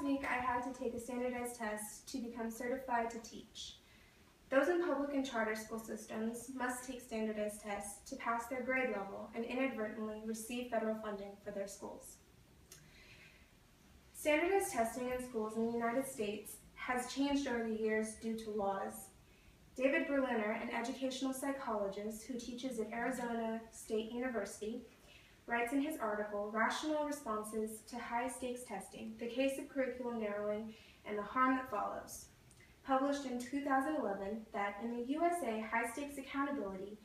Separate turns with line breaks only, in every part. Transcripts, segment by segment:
week, I had to take a standardized test to become certified to teach. Those in public and charter school systems must take standardized tests to pass their grade level and inadvertently receive federal funding for their schools. Standardized testing in schools in the United States has changed over the years due to laws. David Berliner, an educational psychologist who teaches at Arizona State University, writes in his article, Rational Responses to High-Stakes Testing, the Case of Curriculum Narrowing and the Harm That Follows, published in 2011, that in the USA, high-stakes accountability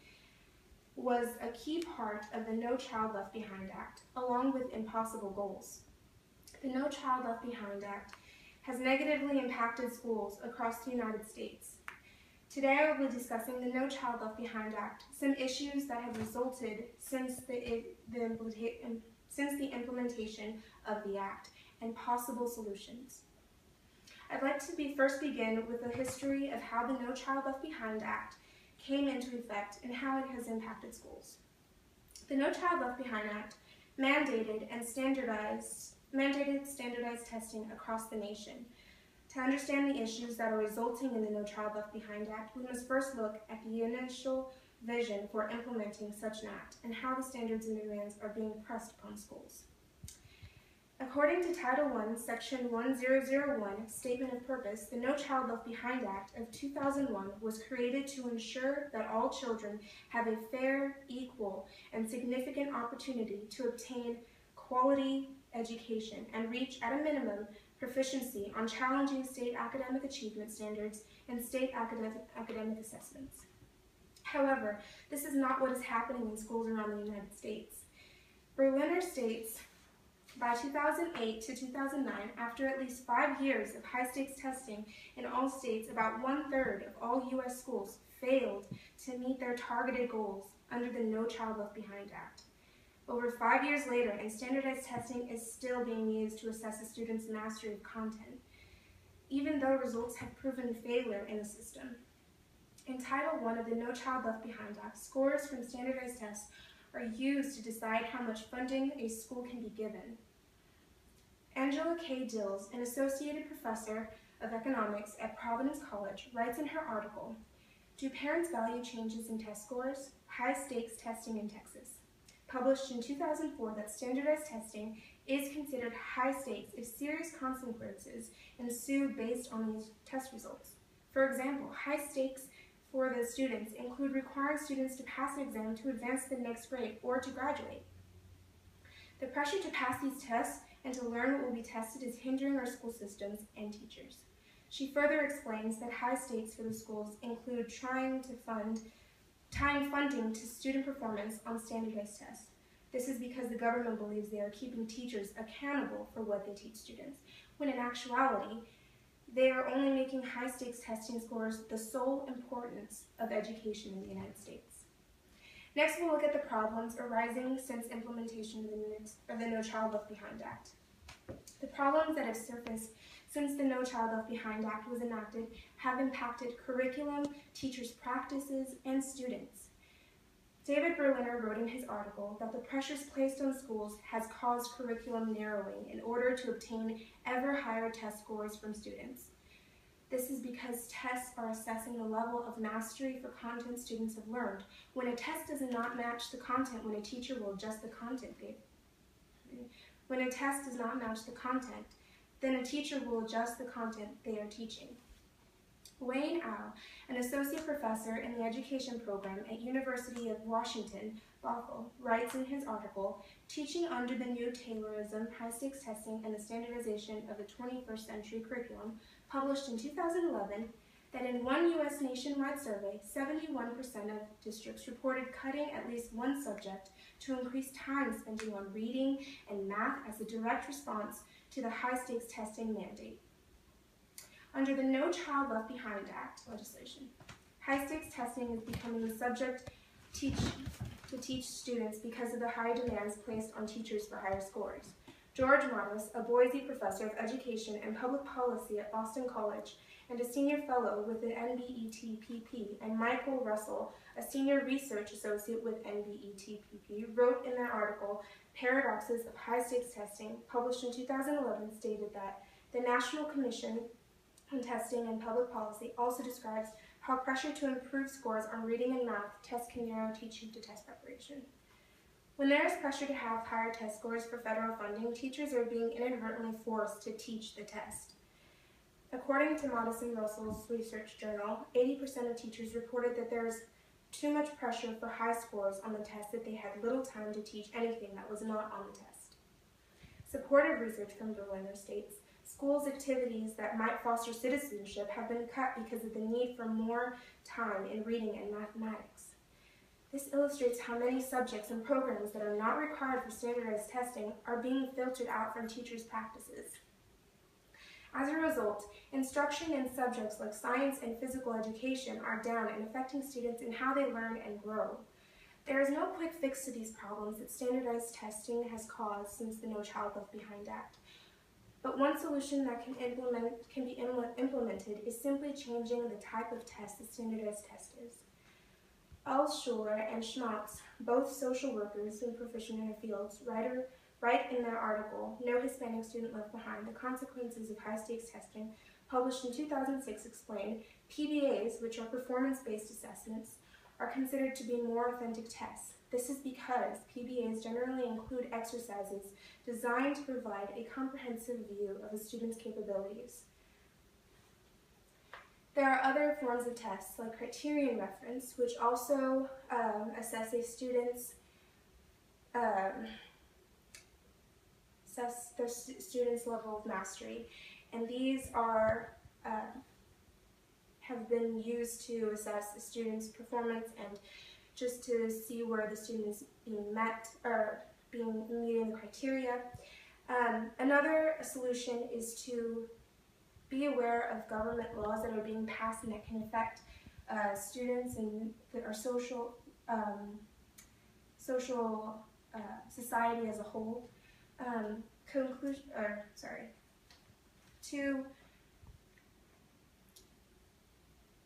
was a key part of the No Child Left Behind Act, along with impossible goals. The No Child Left Behind Act has negatively impacted schools across the United States. Today I will be discussing the No Child Left Behind Act, some issues that have resulted since the implementation of the Act, and possible solutions. I'd like to first begin with a history of how the No Child Left Behind Act came into effect and how it has impacted schools. The No Child Left Behind Act mandated standardized testing across the nation. To understand the issues that are resulting in the No Child Left Behind Act, we must first look at the initial vision for implementing such an act and how the standards and demands are being pressed upon schools. According to Title I, Section 1001, Statement of Purpose, the No Child Left Behind Act of 2001 was created to ensure that all children have a fair, equal, and significant opportunity to obtain quality education and reach, at a minimum, proficiency on challenging state academic achievement standards and state academic assessments. However, this is not what is happening in schools around the United States. Berliner states, by 2008 to 2009, after at least 5 years of high-stakes testing in all states, about 1/3 of all U.S. schools failed to meet their targeted goals under the No Child Left Behind Act. Over 5 years later, and standardized testing is still being used to assess a student's mastery of content, even though results have proven failure in the system. In Title I of the No Child Left Behind Act, scores from standardized tests are used to decide how much funding a school can be given. Angela K. Dills, an associated professor of economics at Providence College, writes in her article, Do Parents Value Changes in Test Scores? High-Stakes Testing in Texas, published in 2004, that standardized testing is considered high stakes if serious consequences ensue based on these test results. For example, high stakes for the students include requiring students to pass an exam to advance to the next grade or to graduate. The pressure to pass these tests and to learn what will be tested is hindering our school systems and teachers. She further explains that high stakes for the schools include tying funding to student performance on standardized tests. This is because the government believes they are keeping teachers accountable for what they teach students, when in actuality, they are only making high-stakes testing scores the sole importance of education in the United States. Next, we'll look at the problems arising since implementation of the No Child Left Behind Act. The problems that have surfaced since the No Child Left Behind Act was enacted have impacted curriculum, teachers' practices, and students. David Berliner wrote in his article that the pressures placed on schools has caused curriculum narrowing in order to obtain ever higher test scores from students. This is because tests are assessing the level of mastery for content students have learned. When a test does not match the content, when a teacher will adjust the content, when a test does not match the content, then a teacher will adjust the content they are teaching. Wayne Au, an associate professor in the education program at University of Washington, Bothell, writes in his article, Teaching Under the New Taylorism, High-Stakes Testing and the Standardization of the 21st Century Curriculum, published in 2011, that in one U.S. nationwide survey, 71% of districts reported cutting at least one subject to increase time spending on reading and math as a direct response to the high-stakes testing mandate. Under the No Child Left Behind Act legislation, high-stakes testing is becoming the subject to teach students because of the high demands placed on teachers for higher scores. George Morris, a Boise professor of education and public policy at Boston College and a senior fellow with the NBETPP, and Michael Russell, a senior research associate with NBETPP, wrote in their article, Paradoxes of High-Stakes Testing, published in 2011, stated that The National Commission on Testing and Public Policy also describes how pressure to improve scores on reading and math tests can narrow teaching to test preparation. When there is pressure to have higher test scores for federal funding, teachers are being inadvertently forced to teach the test. According to Madison Russell's research journal, 80% of teachers reported that there is too much pressure for high scores on the test that they had little time to teach anything that was not on the test. Supportive research from Berliner states schools' activities that might foster citizenship have been cut because of the need for more time in reading and mathematics. This illustrates how many subjects and programs that are not required for standardized testing are being filtered out from teachers' practices. As a result, instruction in subjects like science and physical education are down and affecting students in how they learn and grow. There is no quick fix to these problems that standardized testing has caused since the No Child Left Behind Act. But one solution that can be implemented is simply changing the type of test that standardized test is. Alshore and Schmaltz, both social workers and proficient in their fields, write in their article, No Hispanic Student Left Behind, The Consequences of High-Stakes Testing, published in 2006, explained, PBAs, which are performance-based assessments, are considered to be more authentic tests. This is because PBAs generally include exercises designed to provide a comprehensive view of a student's capabilities. There are other forms of tests, like criterion reference, which also assess a student's level of mastery, and these are have been used to assess the student's performance and just to see where the student is being met or meeting the criteria. Another solution is to be aware of government laws that are being passed and that can affect students and our social society as a whole.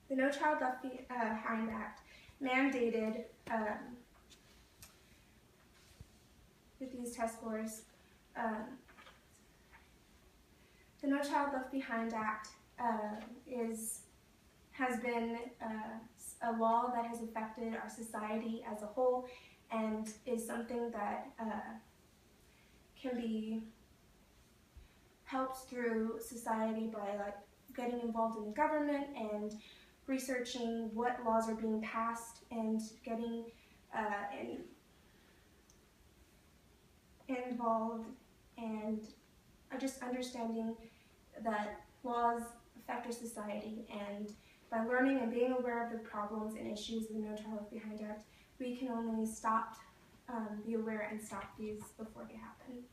The No Child Left Behind Act mandated with these test scores. The No Child Left Behind Act has been a law that has affected our society as a whole and is something that can be helped through society by getting involved in the government and researching what laws are being passed and getting involved and just understanding that laws affect our society, and by learning and being aware of the problems and issues of the No Child Left Behind Act, we can only be aware and stop these before they happen.